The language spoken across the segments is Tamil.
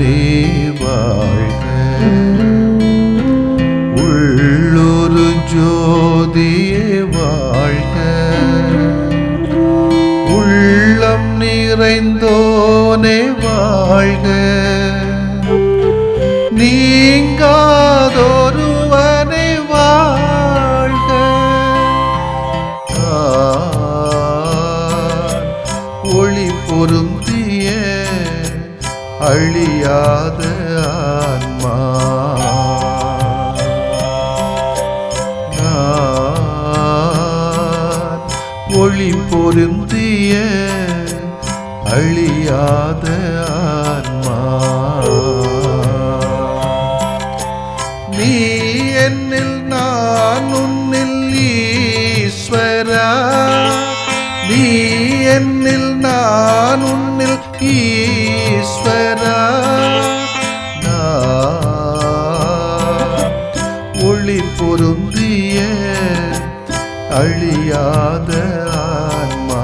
தேவனே வாழ்க. உள்ளொரு ஜோதியே வாழ்க. உள்ளம் நிறைந்தோனே வாழ்க. நீங்காதொருவனே வாழ்க. ஒளி பொருந்திய அழியாத ஆன்மா. ஒளி பொருந்திய அழியாத ஆன்மா. நீ என்னில் நான் உன்னில் ஈஸ்வரா. நீ என்னில் நான் உன்னில் ஈஸ்வரா. ஒளி பொருந்திய அழியாத ஆன்மா.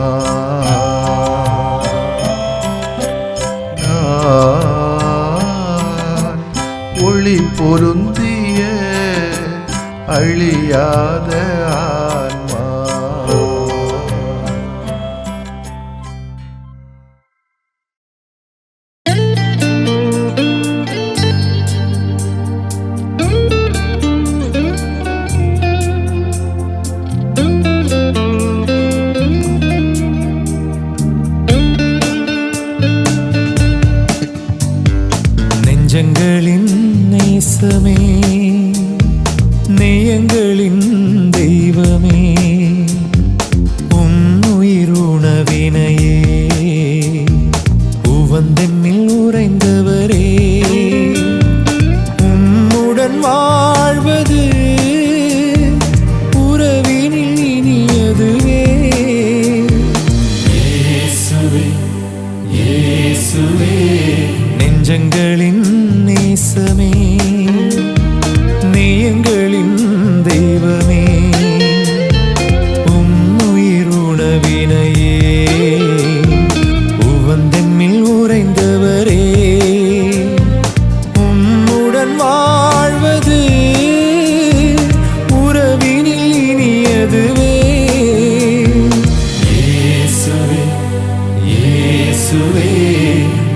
ஒளி பொருந்திய அழியாத ஆன்மா. நெஞ்சங்களின் நேசமே, நேயங்களின் தெய்வமே, உன்னுயிருணவினையே, உவந்தென்னில் உறைந்தவரே, உம்முடன் வாழ்வது உறவினில் இனியதுவே. இயேசுவே, இயேசுவே, நெஞ்சங்களின் நேசமே, நேயங்களின் தெய்வமே, உன்னுயிருணவினையே, உவந்தென்னில் உறைந்தவரே, உம்முடன் வாழ்வது உறவினில் இனியதுவே. இயேசுவே, இயேசுவே,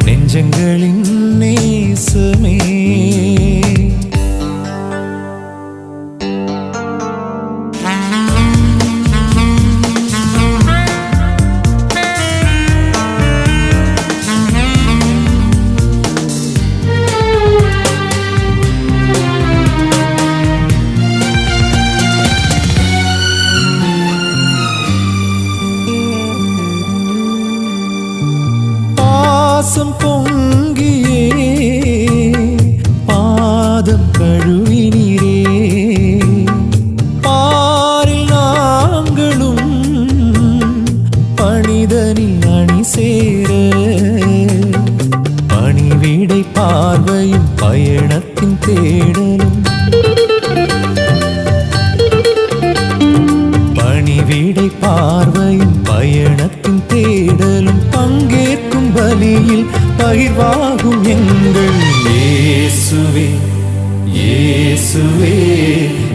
நெஞ்சங்களின் நேசமே. பாசம் பொங்கியே பாதம் கழுவினீரே, பாரில் நாங்களும் பணிதனில் அணி சேர, பணிவிடை பார்வையும் பயணத்தின் தேடலும், பணிவிடை பார்வையும் பயணத்தின் தேடலும், பங்கேற்கும் பலியில் பகிர்வாகும் எங்கள் இயேசுவே, இயேசுவே,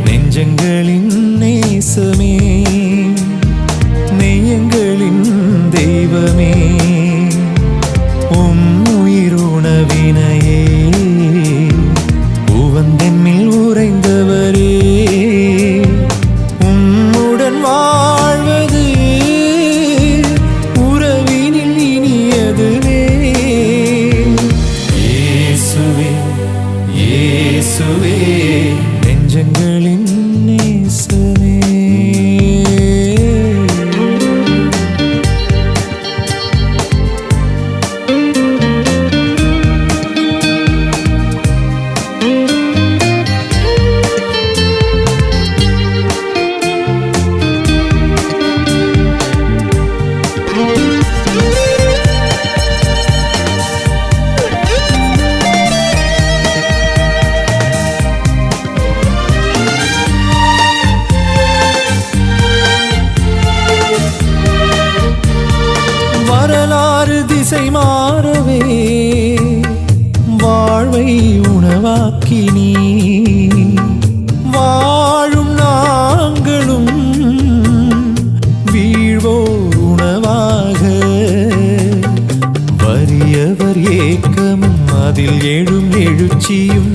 நெஞ்சங்களின் நேசமே, நெய்யங்களின் தெய்வமே, உன்னுயிருணவினையே, உவந்தென்னில் உறைந்தவரே, உம்முடன் வாழ்வது உறவினில் இனியதுவே. இயேசுவே, இயேசுவே, நெஞ்சங்களின் நேசமே. திசை மாறவே அக்கினி வாழும் நாங்களும் வீழ்வோர் உணவாக வறியவர் ஏக்கமும் அதில் எழும் எழுச்சியும்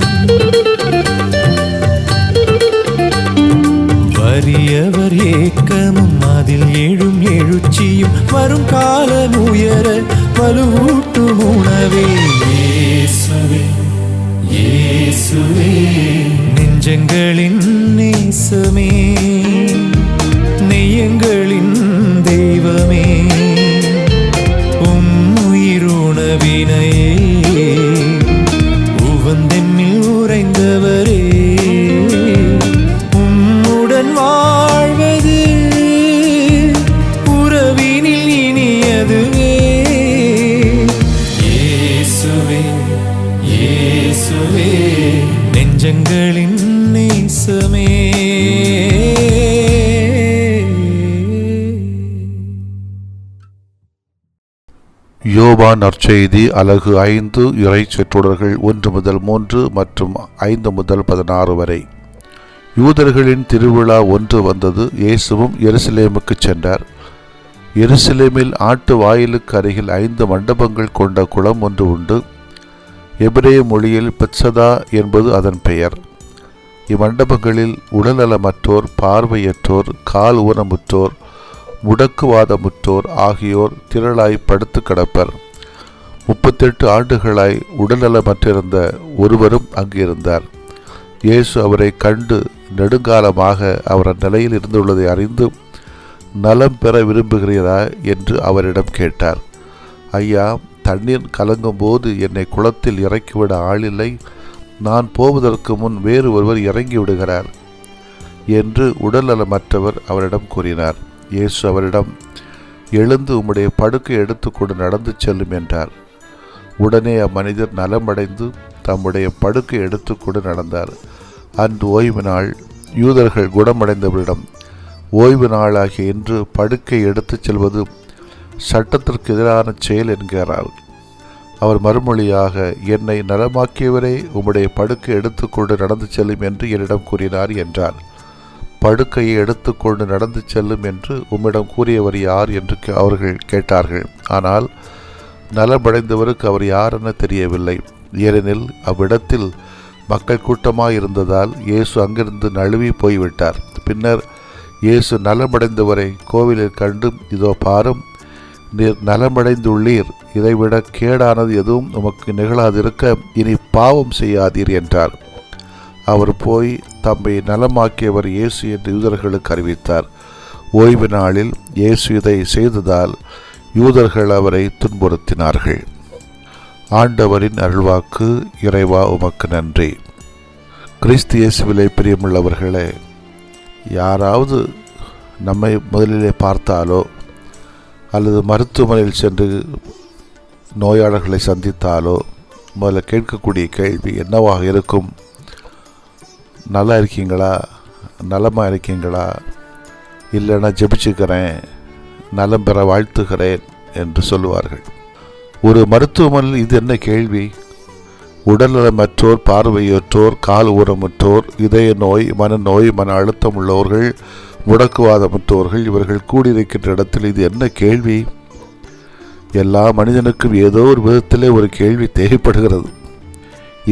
வறியவர் ஏக்கமும் அதில் எழும் எழுச்சியும் வரும் காலம் உயர வலுவூட்டும் உணவே இயேசுவே இயேசுவே நெஞ்சங்களின் நேசமே நெய்யங்களின் தெய்வமே உயிருணவினையே உவந்தென்னில் உறைந்தவரே உம்முடன் வாழ்வது உறவினில் இனியதுவே இயேசுவே இயேசுவே நெஞ்சங்களின் நேசமே. யோவான் நற்செய்தி அலகு 5 இறை சொற்றொடர்கள் 1 முதல் 3 மற்றும் 5 முதல் 16 வரை. யூதர்களின் திருவிழா ஒன்று வந்தது. இயேசுவும் எருசலேமுக்கு சென்றார். எருசலேமில் ஆட்டு வாயிலுக்கு அருகில் 5 மண்டபங்கள் கொண்ட குளம் ஒன்று உண்டு. எபிரேய மொழியில் பெத்சதா என்பது அதன் பெயர். இம்மண்டபங்களில் உடல்நலமற்றோர், பார்வையற்றோர், கால் ஊனமுற்றோர், முடக்குவாதமுற்றோர் ஆகியோர் திரளாய் படுத்து கிடப்பர். 38 ஆண்டுகளாய் உடல்நலமற்றிருந்த ஒருவரும் அங்கிருந்தார். இயேசு அவரை கண்டு நெடுங்காலமாக அவர் அந்நிலையில் இருந்துள்ளதை அறிந்து, நலம் பெற விரும்புகிறீரா என்று அவரிடம் கேட்டார். ஐயா, தண்ணீர் கலங்கும் போது என்னை குளத்தில் இறக்கிவிட ஆளில்லை. நான் போவதற்கு முன் வேறு ஒருவர் இறங்கி விடுகிறார் என்று உடல்நலமற்றவர் அவரிடம் கூறினார். இயேசு அவரிடம், எழுந்து உம்முடைய படுக்கை எடுத்துக்கொண்டு நடந்து செல்லும் என்றார். உடனே அம்மனிதர் நலமடைந்து தம்முடைய படுக்கை எடுத்துக்கொண்டு நடந்தார். அன்று ஓய்வு நாள். யூதர்கள் குணமடைந்தவரிடம், ஓய்வு நாளாகிய இன்று படுக்கை எடுத்துச் செல்வது சட்டத்திற்கு எதிரான செயல் என்கிறார். அவர் மறுமொழியாக, என்னை நலமாக்கியவரே உம்முடைய படுக்கை எடுத்துக்கொண்டு நடந்து செல்லும் என்று என்னிடம் கூறினார் என்றார். படுக்கையை எடுத்துக்கொண்டு நடந்து செல்லும் என்று உம்மிடம் கூறியவர் யார் என்று அவர்கள் கேட்டார்கள். ஆனால் நலமடைந்தவருக்கு அவர் யார் என தெரியவில்லை. ஏனெனில் அவ்விடத்தில் மக்கள் கூட்டமாக இருந்ததால் இயேசு அங்கிருந்து நழுவி போய்விட்டார். பின்னர் இயேசு நலமடைந்தவரை கோவிலில் கண்டு, இதோ பாரும், நீர் நலமடைந்துள்ளீர். இதைவிட கேடானது எதுவும் உமக்கு நிகழாதிருக்க இனி பாவம் செய்யாதீர் என்றார். அவர் போய் தம்மை நலமாக்கியவர் இயேசு என்று யூதர்களுக்கு அறிவித்தார். ஓய்வு நாளில் இயேசு இதை செய்ததால் யூதர்கள் அவரை துன்புறுத்தினார்கள். ஆண்டவரின் அருள்வாக்கு. இறைவா உமக்கு நன்றி. கிறிஸ்து இயேசுவிலே பிரியமுள்ளவர்களே, யாராவது நம்மை முதலிலே பார்த்தாலோ அல்லது மருத்துவமனையில் சென்று நோயாளர்களை சந்தித்தாலோ முதல்ல கேட்கக்கூடிய கேள்வி என்னவாக இருக்கும்? நல்லா இருக்கீங்களா, நலமாக இருக்கீங்களா, இல்லைன்னா ஜெபிச்சுக்கிறேன், நலம் பெற வாழ்த்துகிறேன் என்று சொல்லுவார்கள். ஒரு மருத்துவமனையில் இது என்ன கேள்வி? உடல்நலமற்றோர், பார்வையற்றோர், கால் ஊனமுற்றோர், இதய நோய், மனநோய், மன அழுத்தம் உள்ளவர்கள், முடக்குவாதமுற்றோர்கள் இவர்கள் கூடியிருக்கின்ற இடத்தில் இது என்ன கேள்வி? எல்லா மனிதனுக்கும் ஏதோ ஒரு விதத்திலே ஒரு கேள்வி தேவைப்படுகிறது.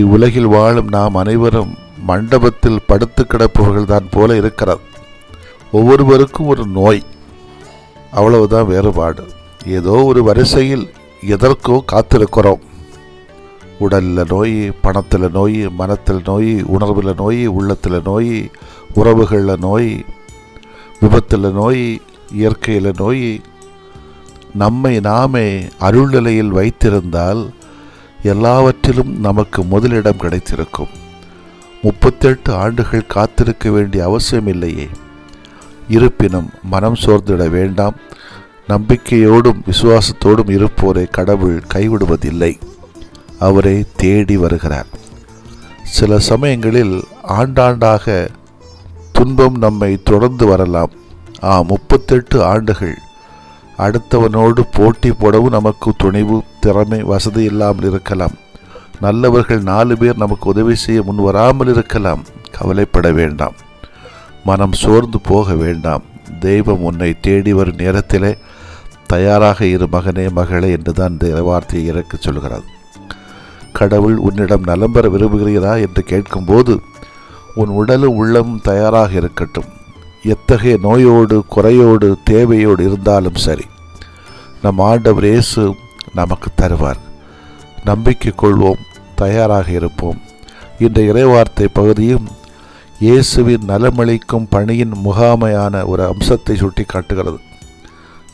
இவ்வுலகில் வாழும் நாம் அனைவரும் மண்டபத்தில் படுத்து கிடப்பவர்கள் தான் போல இருக்கிறது. ஒவ்வொருவருக்கும் ஒரு நோய், அவ்வளவுதான் வேறுபாடு. ஏதோ ஒரு வரிசையில் எதற்கோ காத்திருக்கிறோம். உடலில் நோய், பணத்தில் நோய், மனத்தில் நோய், உணர்வில் நோய், உள்ளத்தில் நோய், உறவுகளில் நோய், விபத்தில் நோய், இயற்கையில் நோய். நம்மை நாமே அருள்நிலையில் வைத்திருந்தால் எல்லாவற்றிலும் நமக்கு முதலிடம் கிடைத்திருக்கும். 38 ஆண்டுகள் காத்திருக்க வேண்டிய அவசியம் இல்லையே. இருப்பினும் மனம் சோர்ந்திட வேண்டாம். நம்பிக்கையோடும் விசுவாசத்தோடும் இருப்போரை கடவுள் கைவிடுவதில்லை. அவரை தேடி வருகிறார். சில சமயங்களில் ஆண்டாண்டாக துன்பம் நம்மை தொடர்ந்து வரலாம். 38 ஆண்டுகள் அடுத்தவனோடு போட்டி போடவும் நமக்கு துணிவு, திறமை, வசதி இல்லாமல் இருக்கலாம். நல்லவர்கள் 4 பேர் நமக்கு உதவி செய்ய முன் வராமல் இருக்கலாம். கவலைப்பட வேண்டாம், மனம் சோர்ந்து போக வேண்டாம். தெய்வம் உன்னை தேடி வரும் நேரத்திலே தயாராக இரு மகனே மகளே என்றுதான் இந்த வார்த்தையை இறக்க சொல்கிறார். கடவுள் உன்னிடம் நலம் பெற விரும்புகிறீரா என்று கேட்கும்போது உன் உடலும் உள்ளமும் தயாராக இருக்கட்டும். எத்தகைய நோயோடு குறையோடு தேவையோடு இருந்தாலும் சரி, நம் ஆண்டவர் இயேசு நமக்கு தருவார். நம்பிக்கை கொள்வோம், தயாராக இருப்போம். இந்த இறைவார்த்தை பகுதியும் இயேசுவின் நலமளிக்கும் பணியின் முகாமையான ஒரு அம்சத்தை சுட்டி காட்டுகிறது.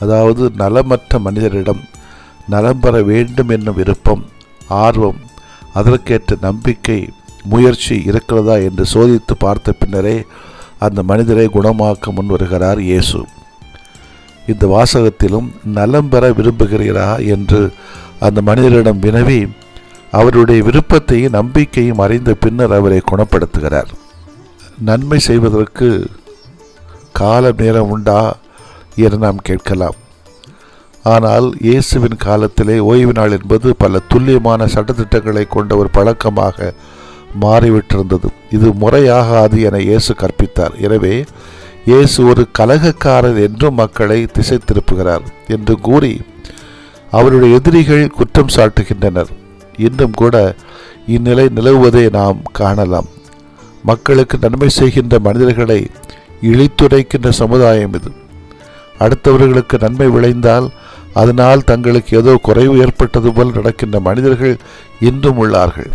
அதாவது நலமற்ற மனிதரிடம் நலம் பெற வேண்டும் என்னும் விருப்பம், ஆர்வம், அதற்கேற்ற நம்பிக்கை, முயற்சி இருக்கிறதா என்று சோதித்து பார்த்த பின்னரே அந்த மனிதரை குணமாக்க முன் வருகிறார் இயேசு. இந்த வாசகத்திலும் நலம் பெற விரும்புகிறீரா என்று அந்த மனிதரிடம் வினவி அவருடைய விருப்பத்தையும் நம்பிக்கையும் அறிந்த பின்னர் அவரை குணப்படுத்துகிறார். நன்மை செய்வதற்கு காலம் நேரம் உண்டா என்று நாம் கேட்கலாம். ஆனால் இயேசுவின் காலத்திலே ஓய்வு நாள் என்பது பல துல்லியமான சட்டத்திட்டங்களை கொண்ட ஒரு பழக்கமாக மாறிவிட்டிருந்தது. இது முறையாகாது என இயேசு கற்பித்தார். எனவே இயேசு ஒரு கலகக்காரர் என்றும் மக்களை திசை திருப்புகிறார் என்று கூறி அவருடைய எதிரிகள் குற்றம் சாட்டுகின்றனர். இன்னும் கூட இந்நிலை நிலவுவதை நாம் காணலாம். மக்களுக்கு நன்மை செய்கின்ற மனிதர்களை இழித்துரைக்கின்ற சமுதாயம் இது. அடுத்தவர்களுக்கு நன்மை விளைந்தால் அதனால் தங்களுக்கு ஏதோ குறைவு ஏற்பட்டது போல் நடக்கின்ற மனிதர்கள் இன்றும் உள்ளார்கள்.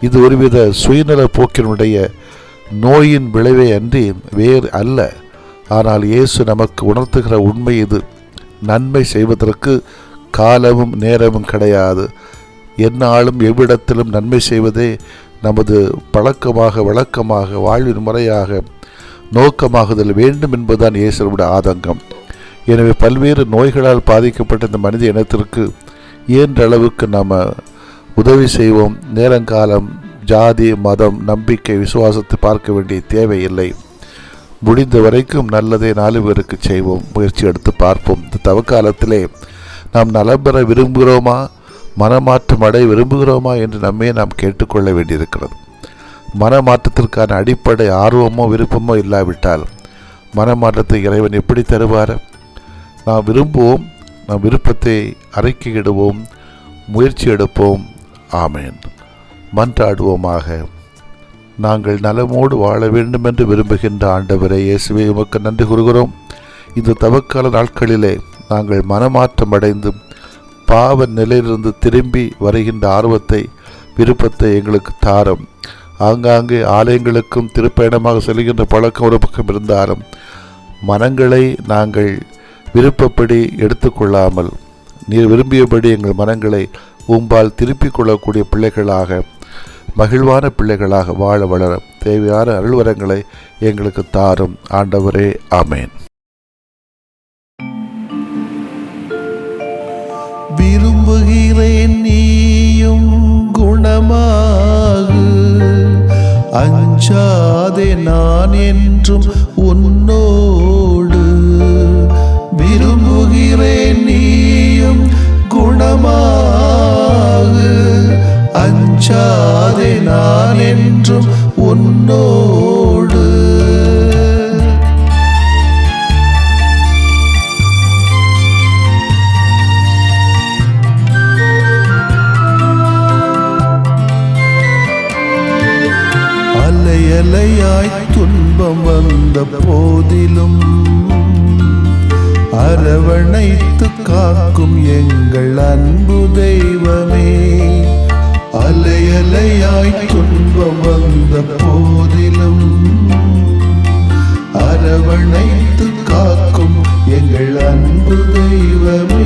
இது ஒருவித சுயநல போக்கினுடைய நோயின் விளைவே அன்றி வேறு அல்ல. ஆனால் இயேசு நமக்கு உணர்த்துகிற உண்மை இது. நன்மை செய்வதற்கு காலமும் நேரமும் கிடையாது. எந்நாளும் எவ்விடத்திலும் நன்மை செய்வதே நமது பழக்கமாக, வழக்கமாக, வாழ்வின் முறையாக, நோக்கமாகுதல் வேண்டும் என்பதுதான் இயேசுவோட ஆதங்கம். எனவே பல்வேறு நோய்களால் பாதிக்கப்பட்ட இந்த மனித இனத்திற்கு இயன்ற அளவுக்கு நாம் உதவி செய்வோம். நேரங்காலம், ஜாதி, மதம், நம்பிக்கை, விசுவாசத்தை பார்க்க வேண்டிய தேவையில்லை. முடிந்த வரைக்கும் நல்லதை 4 பேருக்கு செய்வோம், முயற்சி எடுத்து பார்ப்போம். இந்த தவக்காலத்திலே நாம் நலம் பெற விரும்புகிறோமா, மனமாற்றம் அடைய விரும்புகிறோமா என்று நாம் கேட்டுக்கொள்ள வேண்டியிருக்கிறது. மனமாற்றத்திற்கான அடிப்படை ஆர்வமோ விருப்பமோ இல்லாவிட்டால் மனமாற்றத்தை இறைவன் எப்படி தருவார்? நாம் விரும்புவோம், நம் விருப்பத்தை அறிக்கையிடுவோம், முயற்சி எடுப்போம். ஆமேன். மன்றாடுவோமாக. நாங்கள் நலமோடு வாழ வேண்டும் என்று விரும்புகின்ற ஆண்டவரே இயேசுவே, உமக்கு நன்றி கூறுகிறோம். இந்த தவக்கால நாட்களிலே நாங்கள் மனமாற்றம் அடைந்து பாவ நிலையிலிருந்து திரும்பி வருகின்ற ஆர்வத்தை, விருப்பத்தை எங்களுக்கு தாரும். ஆங்காங்கே ஆலயங்களுக்கும் திருப்பயணமாக செல்கின்ற பழக்கம் ஒரு பக்கம் இருந்தாலும் மனங்களை நாங்கள் விருப்பப்படி எடுத்துக்கொள்ளாமல் நீர் விரும்பியபடி எங்கள் மனங்களை உம்பால் திருப்பிக் கொள்ளக்கூடிய பிள்ளைகளாக, மகிழ்வான பிள்ளைகளாக வாழ வளர தேவையான அருள்வரங்களை எங்களுக்கு தாரும் ஆண்டவரே. ஆமேன். விரும்புகிறேன் நீயும் குணமாகு, அஞ்சாதே நான் என்றும் உன்னோடு. விரும்புகிறேன் நீயும் குணமாகு, அஞ்சாதே நான் என்றும் உன்னோடு. அலையலையாய் துன்பம் வந்த போதிலும் அரவணைத்து காக்கும் எங்கள் அன்பு தெய்வமே. அலையலையாய் துன்பம் வந்த போதிலும் அரவணைத்து காக்கும் எங்கள் அன்பு தெய்வமே.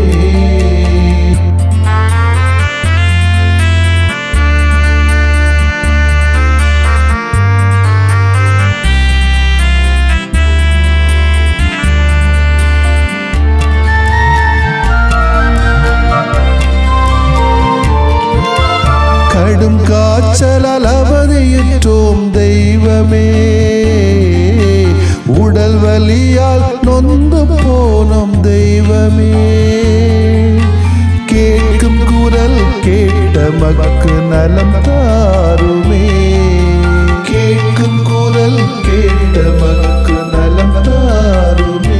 கடும் காய்ச்சலால் அவதியுற்றோம் தெய்வமே, உடல் வலியால் நொந்து போனோம் தெய்வமே. கேட்கும் குரல் கேட்டு கேட்ட மக்கு நலம் தாருமே. கேட்கும் குரல் கேட்ட மக்கு நலம் தாருமே.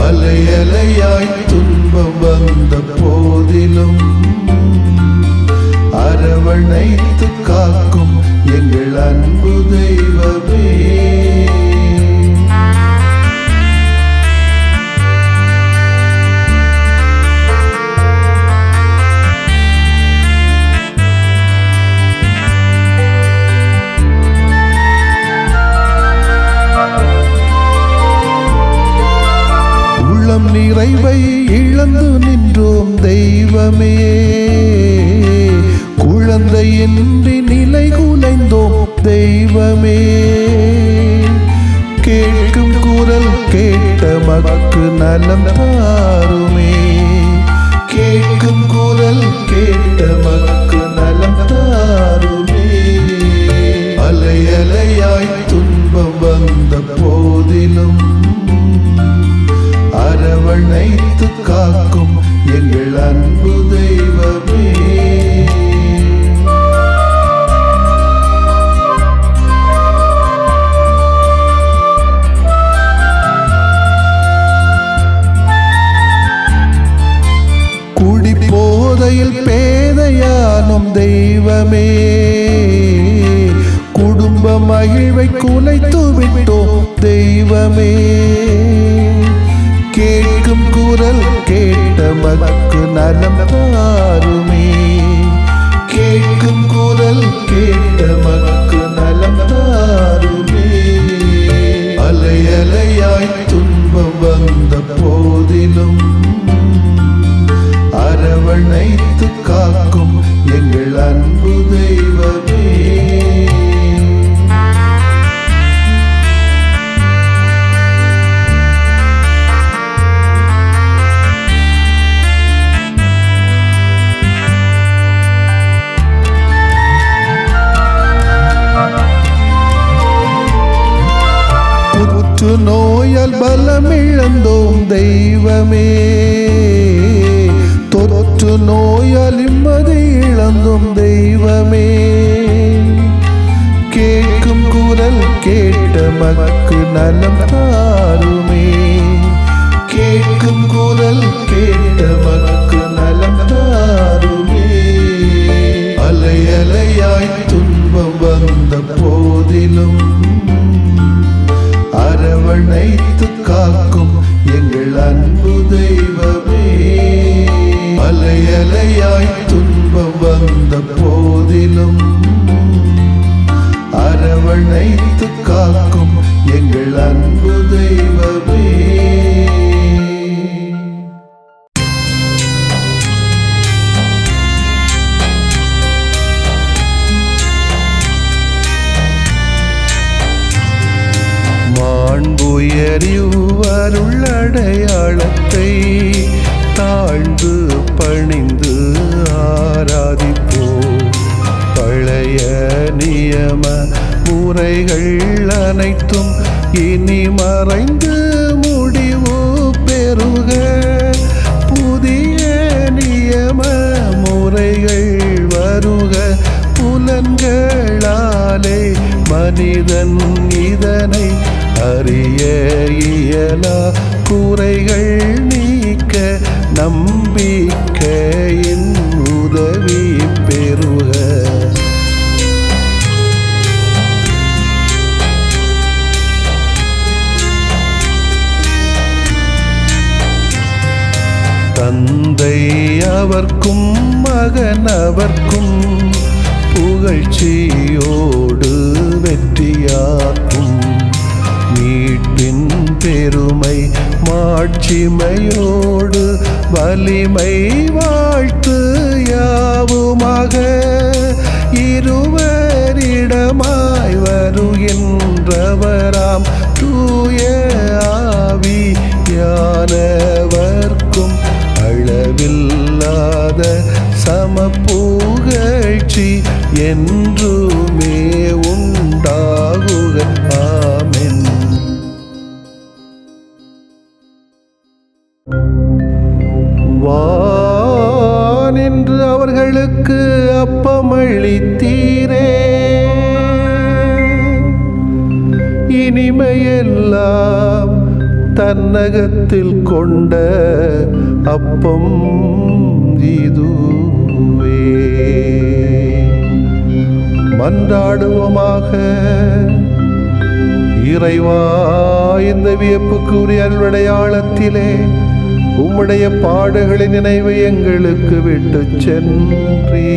அலை அலையாய் துன்பம் வந்த போதிலும் அரவணைத்து காக்கும் எங்கள் அன்பு தெய்வமே. உள்ளம் நிறைவை இழந்து நின்றோம் தெய்வமே. குழந்தையின்றி நிலை குலைந்தோம் தெய்வமே. கேட்கும் குரல் கேட்ட மக்கு நலம் தாருமே. கேட்கும் குரல் கேட்ட மக்கு நலம் தாருமே. அலை அலையாய் துன்பம் வந்த போதிலும் அரவணைத்து காக்கும் எங்கள் அன்பு தெய்வமே. குடிபோதையில் பேதையானும் தெய்வமே. குடும்ப மகிழ்வை குலைத்து விட்டோம் தெய்வமே. கேட்கும் குரல் கேட்ட மக்கு நலம் தாருமே. கேட்கும் குரல் கேட்ட மக்கு நலம் தாருமே. அலை அலையாய் துன்பம் வந்த போதிலும் அரவணைத்து காக்கும் எங்கள் அன்பு தெய்வமே. புற்று நோயால் பலமிழந்தோம் தெய்வமே. தொற்று நோயால் நிம்மதி இழந்தோம் தெய்வமே. கேட்கும் குரல் கேட்ட மக்கு நலம் தாருமே. கேட்கும் குரல் கேட்ட மக்கு நலம் தாருமே. அலை அலையாய் துன்பம் வந்த போதிலும் அரவணைத்து காக்கும் எங்கள் அன்பு தெய்வமே. அலை அலையாய் துன்பம் வந்த போதிலும் அரவணைத்து காக்கும் எங்கள் அன்பு தெய்வமே. மாண்புயரிவருள்ளடையாளத்தை தாழ்ந்து பணிந்து ஆராதிப்போம். பழைய நியம முறைகள் அனைத்தும் இனி மறைந்து முடிவு பெறுக. புதிய நியம முறைகள் வருக. புலன்களாலே மனிதன் இதனை அறிய இயலா. குறைகள் நீக்க நம்பிக்கையின் உதவி பெறுக. தந்தை அவர்க்கும் மகன் அவர்க்கும் புகழ்ச்சியோடு வெற்றியாக்கும். மீட்பின் பெருமை மாட்சிமையோடு வலிமை வாழ்த்து யாவுமாக. இருவரிடமாய் வருகின்றவராம் தூய ஆவியானவர்க்கும் அளவில்லாத சமப்புகழ்ச்சி என்றுமே உண்டாகுக. ஆமென். வானின்று அவர்களுக்கு எங்களுக்கு அப்பமளித்தீரே, இனிமையெல்லாம் தன்னகத்தில் கொண்ட அப்பம் இதுவே. மன்றாடுவோமாக. இறைவா, இந்த வியப்புக்குரிய அல்வடையாளத்திலே உம்முடைய பாடுகளின் நினைவை எங்களுக்கு விட்டு சென்றீ.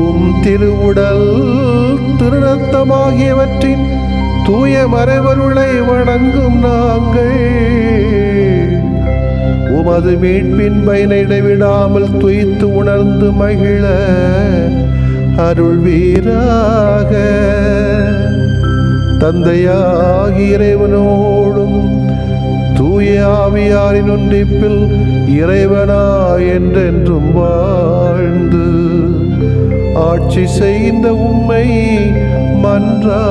உம் திருவுடல் திருரத்தமாகியவற்றின் தூய மறைவருளை வணங்கும் நாங்கள் உமது மீட்பின் பயனை இடைவிடாமல் துய்த்து உணர்ந்து மகிழ அருள்வீராக. தந்தையாகி இறைவனோடும் தூய ஆவியாரின் ஒன்றிப்பில் இறைவனா என்றென்றும் வாழ்ந்து ஆட்சி செய்கின்ற உம்மை மன்றாடுகிறோ.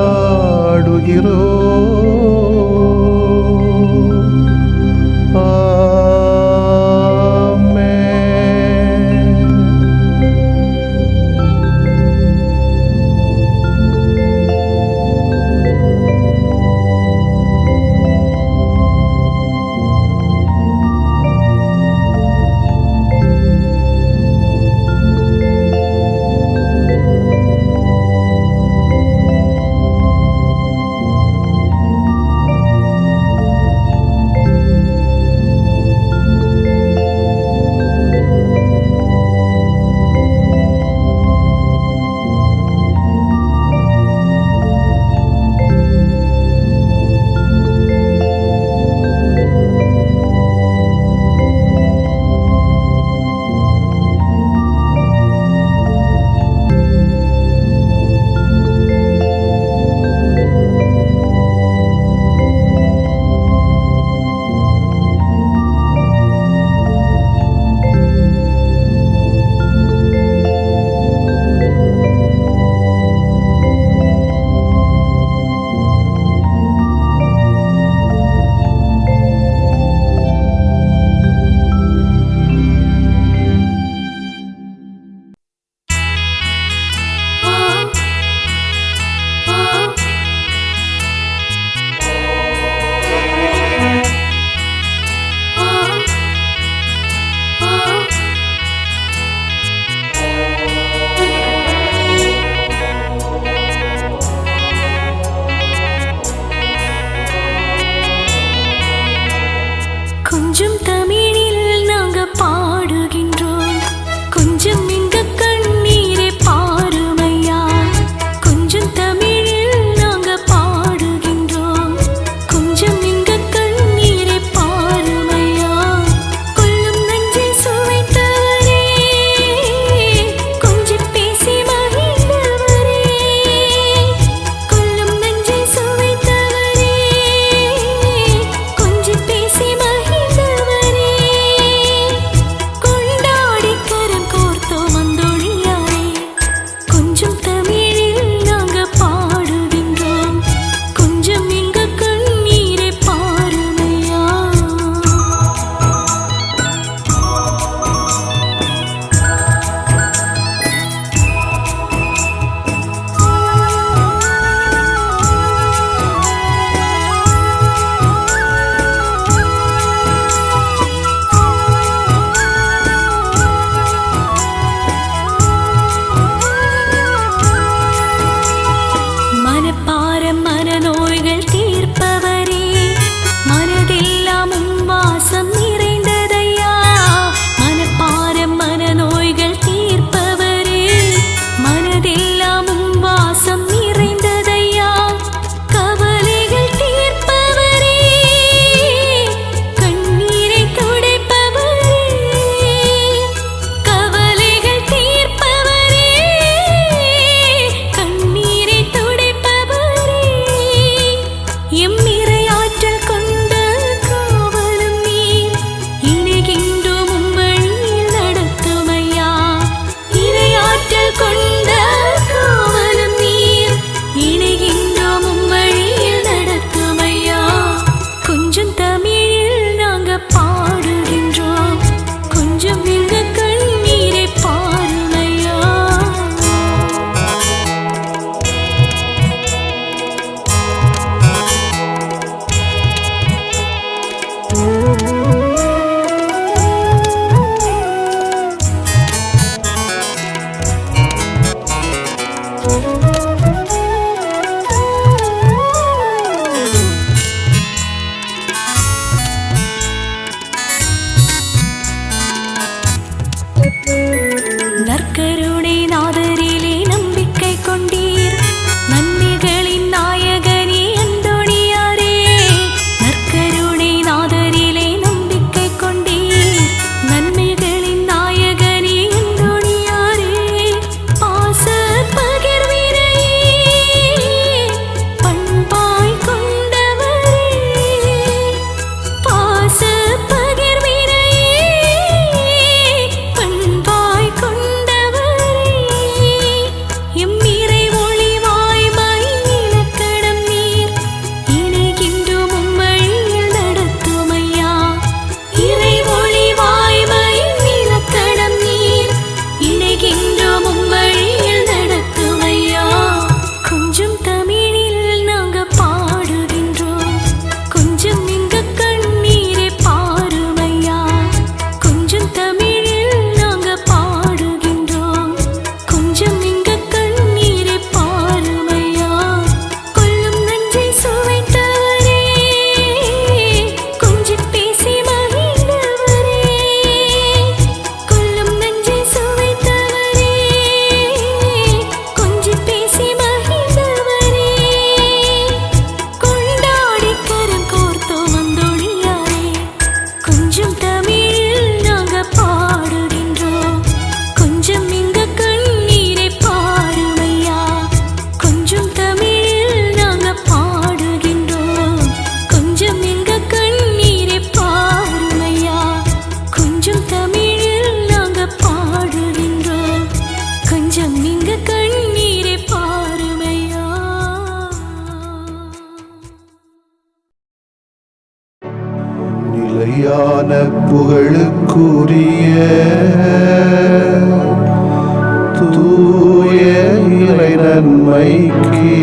நன்மைக்கே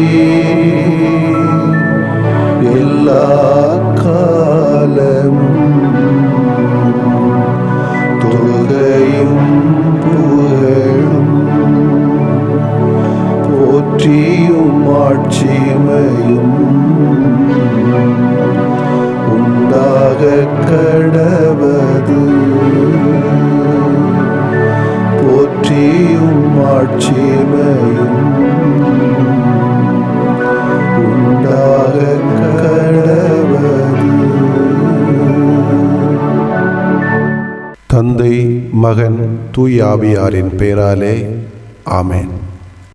எல்லா காலமும் தொழுகையும் புகழும் போற்றியும் ஆட்சிமையும் உண்டாக கடவது. போற்றியும் ஆட்சிமையும் உண்டாக கடவது. தந்தை, மகன், தூய ஆவியாரின் பெயராலே ஆமென்.